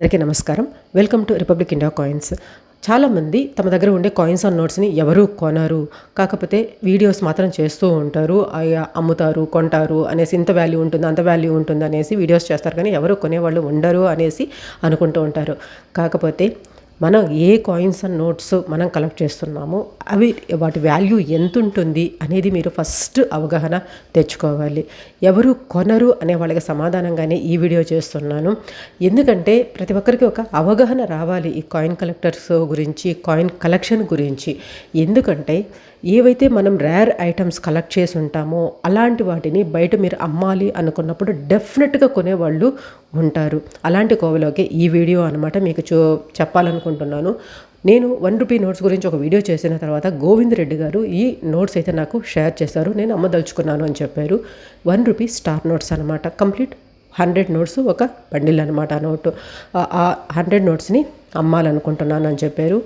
అందరికీ నమస్కారం. Welcome to republic India coins. చాలామంది తమ దగ్గర ఉండే కాయిన్స్ అండ్ నోట్స్ని ఎవరు కొనరు, కాకపోతే వీడియోస్ మాత్రం చేస్తూ ఉంటారు. అమ్ముతారు, కొంటారు అనేసి, ఇంత వాల్యూ ఉంటుంది అంత వాల్యూ ఉంటుంది అనేసి వీడియోస్ చేస్తారు, కానీ ఎవరు కొనేవాళ్ళు ఉండరు అనేసి అనుకుంటూ ఉంటారు. కాకపోతే మనం ఏ కాయిన్స్ అండ్ నోట్స్ మనం కలెక్ట్ చేస్తున్నామో అవి వాటి వాల్యూ ఎంత ఉంటుంది అనేది మీరు ఫస్ట్ అవగాహన తెచ్చుకోవాలి. ఎవరు కొనరు అనే వాళ్ళకి సమాధానంగానే ఈ వీడియో చేస్తున్నాను. ఎందుకంటే ప్రతి ఒక్కరికి ఒక అవగాహన రావాలి ఈ కాయిన్ కలెక్టర్స్ గురించి, కాయిన్ కలెక్షన్ గురించి. ఎందుకంటే ఏవైతే మనం రేర్ ఐటమ్స్ కలెక్ట్ చేసి ఉంటామో అలాంటి వాటిని బయట మీరు అమ్మాలి అనుకున్నప్పుడు డెఫినెట్గా కొనేవాళ్ళు ఉంటారు. అలాంటి కోవలోకి ఈ వీడియో అనమాట మీకు చెప్పాలనుకుంటున్నాను. నేను 1 రూపీ నోట్స్ గురించి ఒక వీడియో చేసిన తర్వాత గోవింద్ రెడ్డి గారు ఈ నోట్స్ అయితే నాకు షేర్ చేశారు. నేను అమ్మదలుచుకున్నాను అని చెప్పారు. 1 రూపీ స్టార్ నోట్స్ అనమాట. కంప్లీట్ 100 నోట్స్ ఒక బండిల్ అనమాట. ఆ నోటు ఆ 100 నోట్స్ని అమ్మాలనుకుంటున్నాను అని చెప్పారు.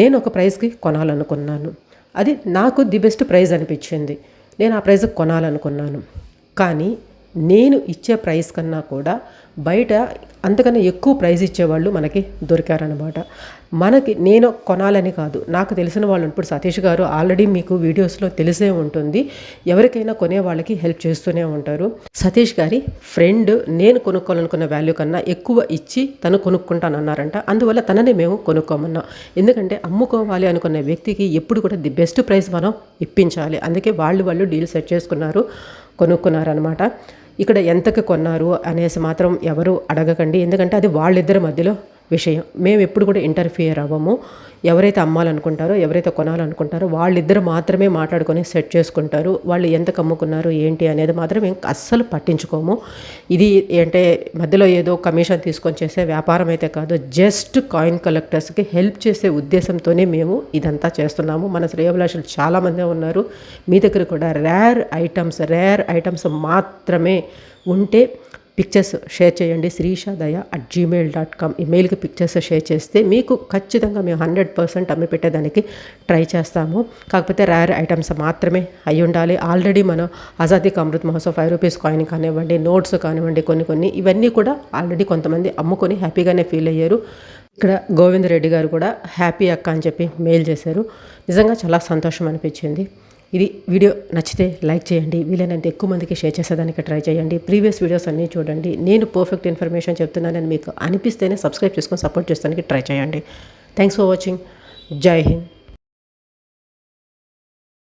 నేను ఒక ప్రైస్కి కొనాలనుకున్నాను. అది నాకు ది బెస్ట్ ప్రైజ్ అనిపించింది. నేను ఆ ప్రైజ్కి కొనాలనుకున్నాను. కానీ నేను ఇచ్చే ప్రైస్ కన్నా కూడా బయట అంతకన్నా ఎక్కువ ప్రైజ్ ఇచ్చేవాళ్ళు మనకి దొరికారనమాట. నేను కొనాలని కాదు, నాకు తెలిసిన వాళ్ళు ఇప్పుడు సతీష్ గారు ఆల్రెడీ మీకు వీడియోస్లో తెలిసే ఉంటుంది. ఎవరికైనా కొనే వాళ్ళకి హెల్ప్ చేస్తూనే ఉంటారు. సతీష్ గారి ఫ్రెండ్ నేను కొనుక్కోవాలనుకున్న వాల్యూ కన్నా ఎక్కువ ఇచ్చి తను కొనుక్కుంటానన్నారంట. అందువల్ల తననే మేము కొనుక్కోమన్నాం. ఎందుకంటే అమ్ముకోవాలి అనుకున్న వ్యక్తికి ఎప్పుడు కూడా ది బెస్ట్ ప్రైస్ మనం ఇప్పించాలి. అందుకే వాళ్ళు డీల్ సెట్ చేసుకున్నారు, కొనుక్కున్నారనమాట. ఇక్కడ ఎంతకు కొన్నారు అనేసి మాత్రం ఎవరు అడగకండి, ఎందుకంటే అది వాళ్ళిద్దరి మధ్యలో విషయం. మేము ఎప్పుడు కూడా ఇంటర్ఫియర్ అవ్వము. ఎవరైతే అమ్మాలనుకుంటారో, ఎవరైతే కొనాలనుకుంటారో వాళ్ళిద్దరు మాత్రమే మాట్లాడుకొని సెట్ చేసుకుంటారు. వాళ్ళు ఎంతకు అమ్ముకున్నారు ఏంటి అనేది మాత్రం మేము అస్సలు పట్టించుకోము. ఇది అంటే మధ్యలో ఏదో కమిషన్ తీసుకొని చేసే వ్యాపారం అయితే కాదు. జస్ట్ కాయిన్ కలెక్టర్స్కి హెల్ప్ చేసే ఉద్దేశంతోనే మేము ఇదంతా చేస్తున్నాము. మన శ్రేయోభిలాషులు చాలామంది ఉన్నారు. మీ దగ్గర కూడా రేర్ ఐటమ్స్ మాత్రమే ఉంటే పిక్చర్స్ షేర్ చేయండి. srisha.daya@gmail.com ఈమెయిల్కి పిక్చర్స్ షేర్ చేస్తే మీకు ఖచ్చితంగా మేము 100% అమ్మి పెట్టేదానికి ట్రై చేస్తాము. కాకపోతే రేర్ ఐటమ్స్ మాత్రమే అయి ఉండాలి. ఆల్రెడీ మనం ఆజాదీ కా అమృత్ మహోత్సవ్ 5 రూపీస్ కాయిన్ కానివ్వండి, నోట్స్ కానివ్వండి, కొన్ని ఇవన్నీ కూడా ఆల్రెడీ కొంతమంది అమ్ముకొని హ్యాపీగానే ఫీల్ అయ్యారు. ఇక్కడ గోవింద్ రెడ్డి గారు కూడా హ్యాపీ అక్క అని చెప్పి మెయిల్ చేశారు. నిజంగా చాలా సంతోషం అనిపించింది. ఇది వీడియో నచ్చితే లైక్ చేయండి, వీలైనంత ఎక్కువ మందికి షేర్ చేసేదానికి ట్రై చేయండి. ప్రీవియస్ వీడియోస్ అన్నీ చూడండి. నేను పర్ఫెక్ట్ ఇన్ఫర్మేషన్ చెప్తున్నానని మీకు అనిపిస్తేనే సబ్స్క్రైబ్ చేసుకొని సపోర్ట్ చేస్తానికి ట్రై చేయండి. Thanks for watching. జై హింద్.